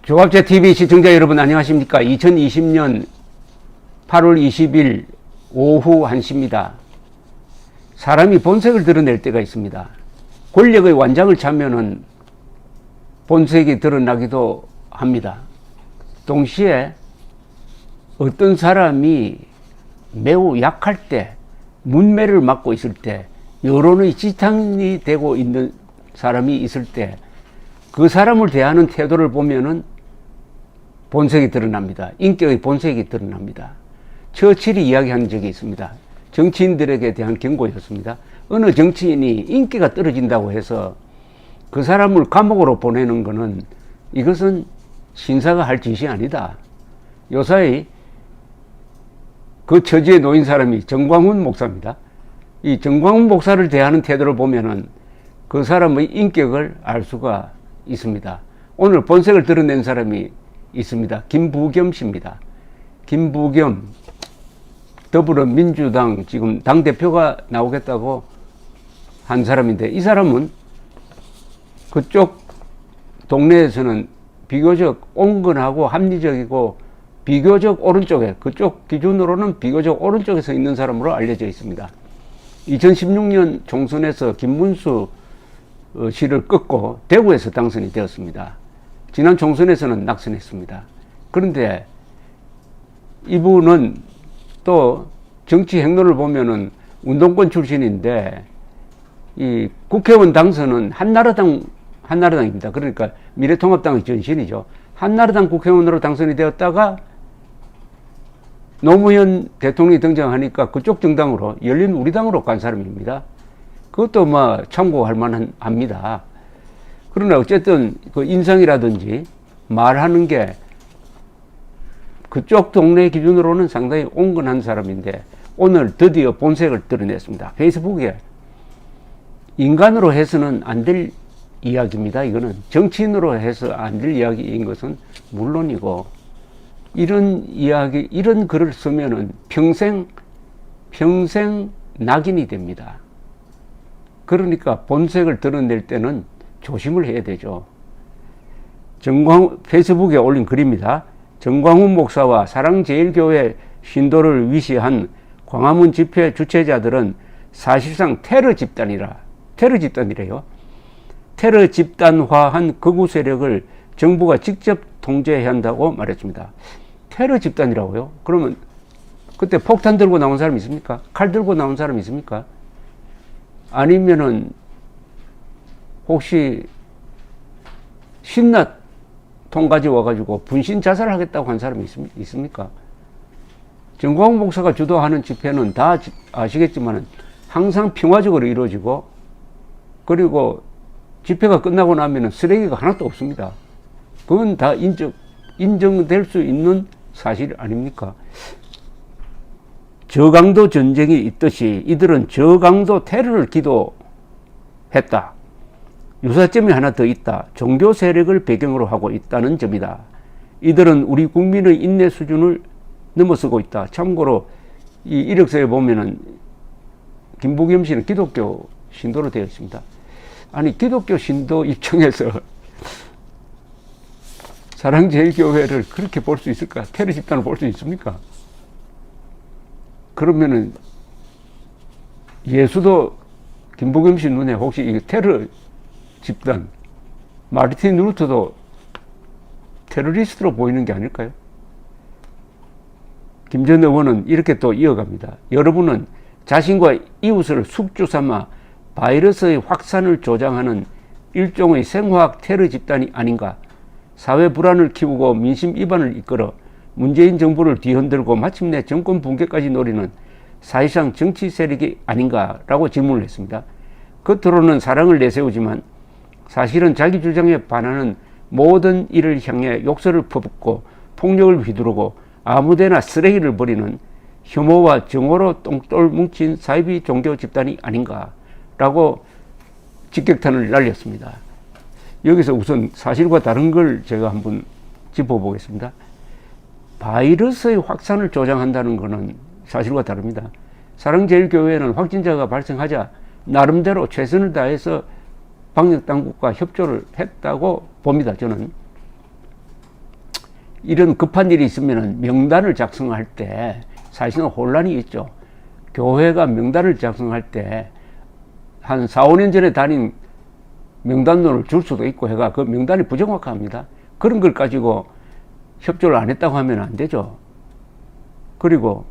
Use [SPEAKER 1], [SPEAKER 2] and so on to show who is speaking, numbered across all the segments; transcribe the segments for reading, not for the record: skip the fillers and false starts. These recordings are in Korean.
[SPEAKER 1] 조갑제TV 시청자 여러분 안녕하십니까. 2020년 8월 20일 오후 1시입니다. 사람이 본색을 드러낼 때가 있습니다. 권력의 완장을 차면은 본색이 드러나기도 합니다. 동시에 어떤 사람이 매우 약할 때, 문매를 맡고 있을 때, 여론의 지탕이 되고 있는 사람이 있을 때, 그 사람을 대하는 태도를 보면은 본색이 드러납니다. 인격의 본색이 드러납니다. 처칠이 이야기한 적이 있습니다. 정치인들에게 대한 경고였습니다. 어느 정치인이 인기가 떨어진다고 해서 그 사람을 감옥으로 보내는 것은 이것은 신사가 할 짓이 아니다. 요사이 그 처지에 놓인 사람이 정광훈 목사입니다. 이 정광훈 목사를 대하는 태도를 보면은 그 사람의 인격을 알 수가 있습니다. 오늘 본색을 드러낸 사람이 있습니다. 김부겸 씨입니다. 김부겸 더불어민주당 지금 당대표가 나오겠다고 한 사람인데, 이 사람은 그쪽 동네에서는 비교적 온건하고 합리적이고 비교적 오른쪽에, 그쪽 기준으로는 비교적 오른쪽에 서 있는 사람으로 알려져 있습니다. 2016년 총선에서 김문수 씨를 꺾고 대구에서 당선이 되었습니다. 지난 총선에서는 낙선했습니다. 그런데 이분은 또 정치 행로를 보면은 운동권 출신인데, 이 국회의원 당선은 한나라당입니다. 그러니까 미래통합당의 전신이죠. 한나라당 국회의원으로 당선이 되었다가 노무현 대통령이 등장하니까 그쪽 정당으로, 열린우리당으로 간 사람입니다. 그것도 뭐 참고할 만합니다. 그러나 어쨌든 그 인상이라든지 말하는 게 그쪽 동네 기준으로는 상당히 온건한 사람인데, 오늘 드디어 본색을 드러냈습니다. 페이스북에. 인간으로 해서는 안 될 이야기입니다. 이거는 정치인으로 해서 안 될 이야기인 것은 물론이고, 이런 이야기, 이런 글을 쓰면은 평생 낙인이 됩니다. 그러니까 본색을 드러낼 때는 조심을 해야 되죠. 페이스북에 올린 글입니다. 정광훈 목사와 사랑제일교회 신도를 위시한 광화문 집회 주최자들은 사실상 테러 집단이래요. 테러 집단화한 극우 세력을 정부가 직접 통제해야 한다고 말했습니다. 테러 집단이라고요? 그러면 그때 폭탄 들고 나온 사람 있습니까? 칼 들고 나온 사람 있습니까? 아니면은 혹시 신라 통까지 와가지고 분신 자살을 하겠다고 한 사람이 있습니까? 정광훈 목사가 주도하는 집회는 다 아시겠지만 항상 평화적으로 이루어지고, 그리고 집회가 끝나고 나면 쓰레기가 하나도 없습니다. 그건 다 인정될 수 있는 사실 아닙니까? 저강도 전쟁이 있듯이 이들은 저강도 테러를 기도했다. 유사점이 하나 더 있다. 종교 세력을 배경으로 하고 있다는 점이다. 이들은 우리 국민의 인내 수준을 넘어서고 있다. 참고로 이 이력서에 보면은 김부겸 씨는 기독교 신도로 되어 있습니다. 아니, 기독교 신도 입장에서 사랑제일교회를 그렇게 볼 수 있을까? 테러 집단을 볼 수 있습니까? 그러면은 예수도 김부겸 씨 눈에 혹시 이 테러 집단, 마르틴 루터도 테러리스트로 보이는 게 아닐까요? 김 전 의원은 이렇게 또 이어갑니다. 여러분은 자신과 이웃을 숙주 삼아 바이러스의 확산을 조장하는 일종의 생화학 테러 집단이 아닌가? 사회 불안을 키우고 민심 이반을 이끌어 문재인 정부를 뒤흔들고 마침내 정권 붕괴까지 노리는 사실상 정치 세력이 아닌가라고 질문을 했습니다. 겉으로는 사랑을 내세우지만 사실은 자기 주장에 반하는 모든 일을 향해 욕설을 퍼붓고 폭력을 휘두르고 아무데나 쓰레기를 버리는 혐오와 정오로 똥돌 뭉친 사이비 종교 집단이 아닌가라고 직격탄을 날렸습니다. 여기서 우선 사실과 다른 걸 제가 한번 짚어보겠습니다. 바이러스의 확산을 조장한다는 것은 사실과 다릅니다. 사랑제일교회는 확진자가 발생하자 나름대로 최선을 다해서 방역당국과 협조를 했다고 봅니다. 저는 이런 급한 일이 있으면 명단을 작성할 때 사실은 혼란이 있죠. 교회가 명단을 작성할 때 한 4, 5년 전에 다닌 명단론을 줄 수도 있고 해가 그 명단이 부정확합니다. 그런 걸 가지고 협조를 안 했다고 하면 안 되죠. 그리고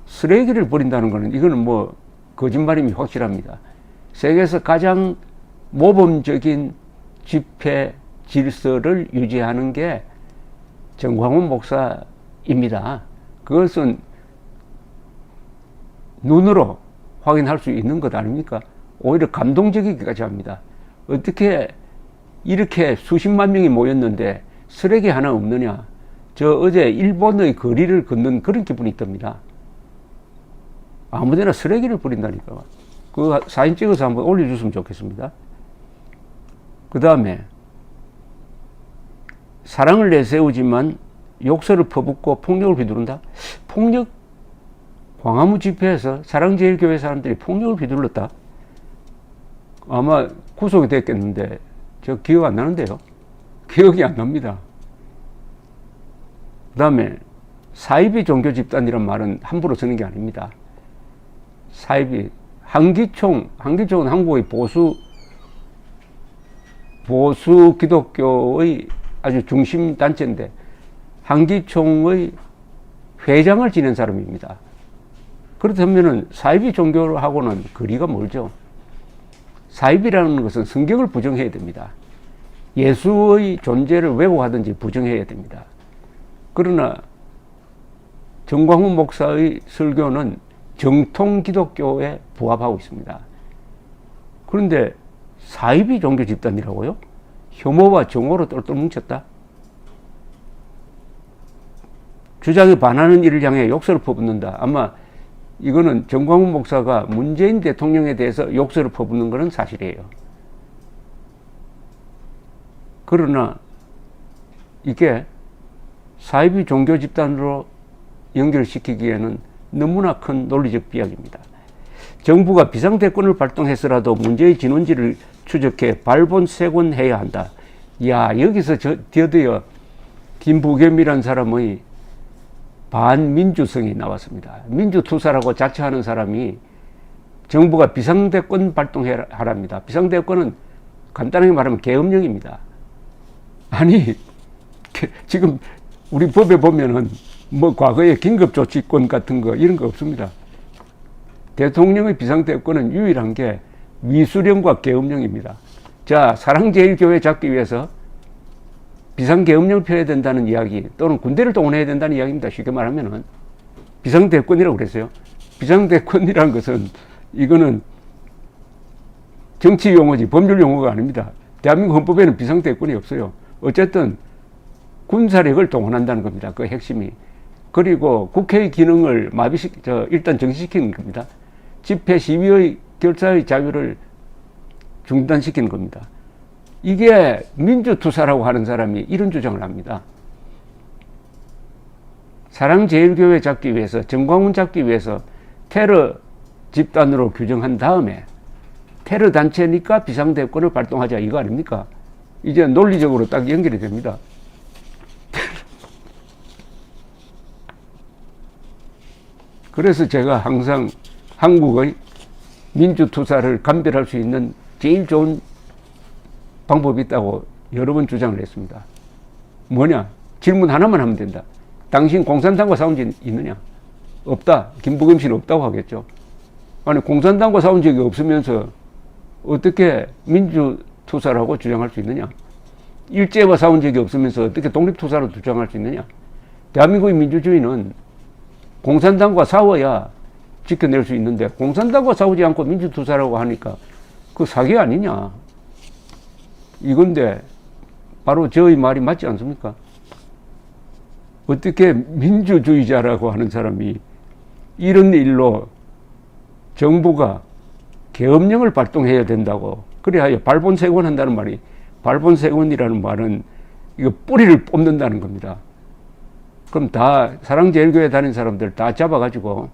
[SPEAKER 1] 쓰레기를 버린다는 거는 이거는 뭐 거짓말임이 확실합니다. 세계에서 가장 모범적인 집회 질서를 유지하는 게 정광훈 목사입니다. 그것은 눈으로 확인할 수 있는 것 아닙니까? 오히려 감동적이기까지 합니다. 어떻게 이렇게 수십만 명이 모였는데 쓰레기 하나 없느냐? 저 어제 일본의 거리를 걷는 그런 기분이 듭니다. 아무데나 쓰레기를 버린다니까. 그 사진 찍어서 한번 올려줬으면 좋겠습니다. 그 다음에 사랑을 내세우지만 욕설을 퍼붓고 폭력을 휘두른다? 폭력? 광화문 집회에서 사랑제일교회 사람들이 폭력을 휘둘렀다? 아마 구속이 됐겠는데 저 기억 안 나는데요. 기억이 안 납니다. 그 다음에 사이비 종교 집단이란 말은 함부로 쓰는 게 아닙니다. 사이비, 한기총은 한국의 보수 기독교의 아주 중심 단체인데 한기총의 회장을 지낸 사람입니다. 그렇다면은 사이비 종교하고는 거리가 멀죠. 사이비라는 것은 성경을 부정해야 됩니다. 예수의 존재를 왜곡하든지 부정해야 됩니다. 그러나 정광훈 목사의 설교는 정통 기독교에 부합하고 있습니다. 그런데 사이비 종교 집단이라고요? 혐오와 정오로 똘똘 뭉쳤다? 주장에 반하는 일을 향해 욕설을 퍼붓는다. 아마 이거는 정광훈 목사가 문재인 대통령에 대해서 욕설을 퍼붓는 것은 사실이에요. 그러나 이게 사이비 종교 집단으로 연결시키기에는 너무나 큰 논리적 비약입니다. 정부가 비상대권을 발동해서라도 문제의 진원지를 추적해 발본색원해야 한다. 야, 여기서 드디어 김부겸이라는 사람의 반민주성이 나왔습니다. 민주투사라고 자처하는 사람이 정부가 비상대권 발동하랍니다. 비상대권은 간단하게 말하면 계엄령입니다. 아니, 지금 우리 법에 보면은 뭐 과거에 긴급조치권 같은 거 이런 거 없습니다. 대통령의 비상대권은 유일한 게 위수령과 계엄령입니다. 자, 사랑제일교회 잡기 위해서 비상계엄령을 펴야 된다는 이야기 또는 군대를 동원해야 된다는 이야기입니다. 쉽게 말하면은 비상대권이라고 그랬어요. 비상대권이라는 것은 이거는 정치 용어지 법률 용어가 아닙니다. 대한민국 헌법에는 비상대권이 없어요. 어쨌든 군사력을 동원한다는 겁니다. 그 핵심이. 그리고 국회의 기능을 일단 정지시키는 겁니다. 집회 시위의 결사의 자유를 중단시키는 겁니다. 이게 민주투사라고 하는 사람이 이런 주장을 합니다. 사랑제일교회 잡기 위해서, 정광훈 잡기 위해서 테러 집단으로 규정한 다음에 테러 단체니까 비상대권을 발동하자 이거 아닙니까? 이제 논리적으로 딱 연결이 됩니다. 그래서 제가 항상 한국의 민주투사를 감별할 수 있는 제일 좋은 방법이 있다고 여러 번 주장을 했습니다. 뭐냐? 질문 하나만 하면 된다. 당신 공산당과 싸운 적 있느냐? 없다. 김부겸 씨는 없다고 하겠죠. 아니, 공산당과 싸운 적이 없으면서 어떻게 민주투사라고 주장할 수 있느냐? 일제와 싸운 적이 없으면서 어떻게 독립투사로 주장할 수 있느냐? 대한민국의 민주주의는 공산당과 싸워야 지켜낼 수 있는데 공산당과 싸우지 않고 민주투사라고 하니까 그 사기 아니냐? 이건데 바로 저의 말이 맞지 않습니까? 어떻게 민주주의자라고 하는 사람이 이런 일로 정부가 계엄령을 발동해야 된다고 그래야 발본색원한다는 말이 발본색원이라는 말은 이거 뿌리를 뽑는다는 겁니다. 그럼 다 사랑제일교회 다닌 사람들 다 잡아가지고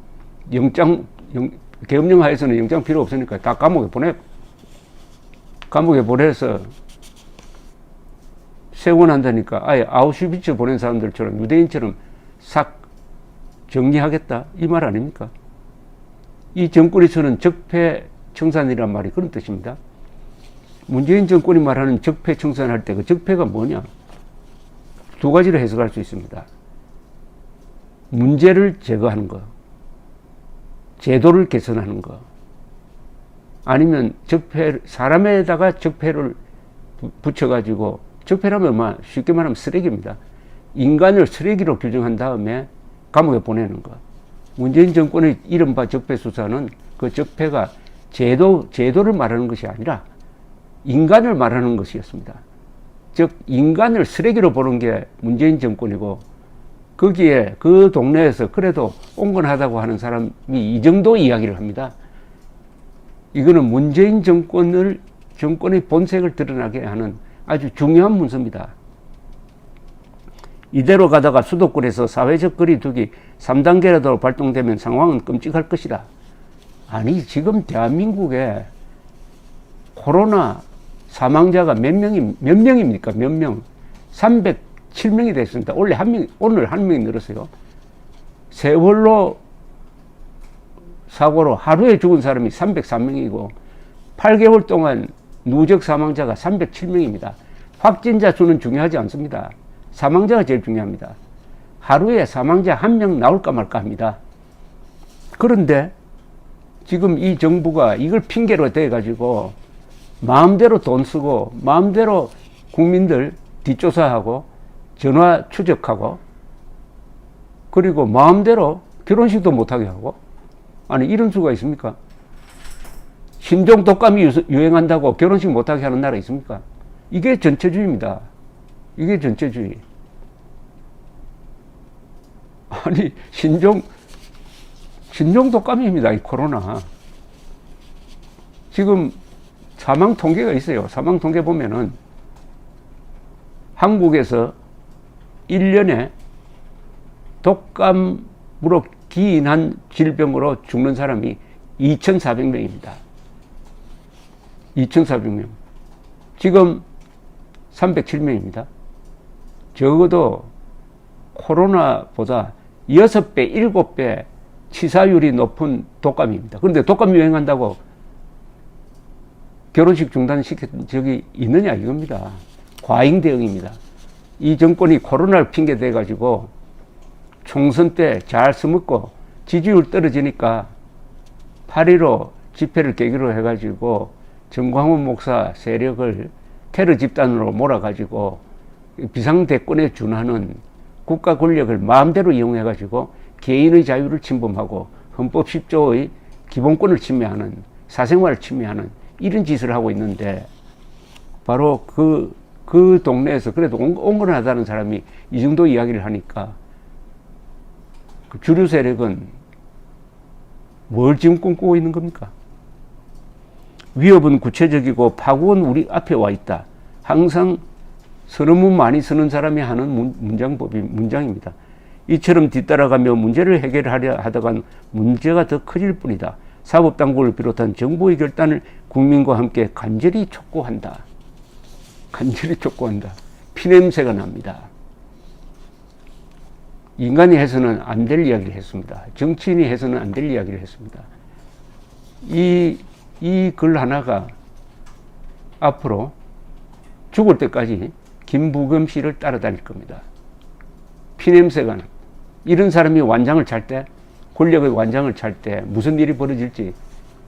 [SPEAKER 1] 계엄령 하에서는 영장 필요 없으니까 다 감옥에 보내서 세고 난다니까 아예 아우슈비츠 보낸 사람들처럼 유대인처럼 싹 정리하겠다 이 말 아닙니까? 이 정권이 쓰는 적폐청산이란 말이 그런 뜻입니다. 문재인 정권이 말하는 적폐청산할 때 그 적폐가 뭐냐? 두 가지로 해석할 수 있습니다. 문제를 제거하는 거, 제도를 개선하는 거, 아니면 사람에다가 적폐를 붙여가지고, 적폐라면 쉽게 말하면 쓰레기입니다. 인간을 쓰레기로 규정한 다음에 감옥에 보내는 거. 문재인 정권의 이른바 적폐 수사는 그 적폐가 제도를 말하는 것이 아니라 인간을 말하는 것이었습니다. 즉 인간을 쓰레기로 보는 게 문재인 정권이고, 거기에 그 동네에서 그래도 온건하다고 하는 사람이 이 정도 이야기를 합니다. 이거는 문재인 정권의 본색을 드러나게 하는 아주 중요한 문서입니다. 이대로 가다가 수도권에서 사회적 거리두기 3단계라도 발동되면 상황은 끔찍할 것이다. 아니 지금 대한민국에 코로나 사망자가 몇 명입니까? 몇 명? 307명이 됐습니다. 오늘 한 명이 늘었어요. 세월호 사고로 하루에 죽은 사람이 303명이고 8개월 동안 누적 사망자가 307명입니다. 확진자 수는 중요하지 않습니다. 사망자가 제일 중요합니다. 하루에 사망자 한 명 나올까 말까 합니다. 그런데 지금 이 정부가 이걸 핑계로 대가지고 마음대로 돈 쓰고 마음대로 국민들 뒷조사하고 전화 추적하고 그리고 마음대로 결혼식도 못하게 하고, 아니 이런 수가 있습니까? 신종 독감이 유행한다고 결혼식 못하게 하는 나라 있습니까? 이게 전체주의입니다. 이게 전체주의. 아니 신종 독감입니다. 이 코로나. 지금 사망 통계가 있어요. 사망 통계 보면은 한국에서 1년에 독감으로 기인한 질병으로 죽는 사람이 2,400명입니다. 2,400명. 지금 307명입니다. 적어도 코로나보다 6배, 7배 치사율이 높은 독감입니다. 그런데 독감 유행한다고 결혼식 중단시킨 적이 있느냐 이겁니다. 과잉 대응입니다. 이 정권이 코로나를 핑계대 가지고 총선 때 잘 써먹고 지지율 떨어지니까 8.15 집회를 계기로 해가지고 정광훈 목사 세력을 테러 집단으로 몰아가지고 비상대권에 준하는 국가 권력을 마음대로 이용해가지고 개인의 자유를 침범하고 헌법 10조의 기본권을 침해하는, 사생활을 침해하는 이런 짓을 하고 있는데, 바로 그 동네에서 그래도 온건하다는 사람이 이 정도 이야기를 하니까 그 주류 세력은 뭘 지금 꿈꾸고 있는 겁니까? 위협은 구체적이고 파국은 우리 앞에 와 있다. 항상 서너문 많이 쓰는 사람이 하는 문장입니다. 이처럼 뒤따라가며 문제를 해결하려 하다간 문제가 더 커질 뿐이다. 사법당국을 비롯한 정부의 결단을 국민과 함께 간절히 촉구한다. 간절히 촉구한다. 피냄새가 납니다. 인간이 해서는 안 될 이야기를 했습니다. 정치인이 해서는 안 될 이야기를 했습니다. 이 글 하나가 앞으로 죽을 때까지 김부겸 씨를 따라다닐 겁니다. 피냄새가 나. 이런 사람이 완장을 찰 때, 권력의 완장을 찰 때 무슨 일이 벌어질지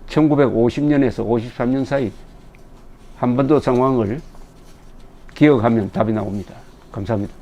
[SPEAKER 1] 1950년에서 53년 사이 한반도 상황을 기억하면 답이 나옵니다. 감사합니다.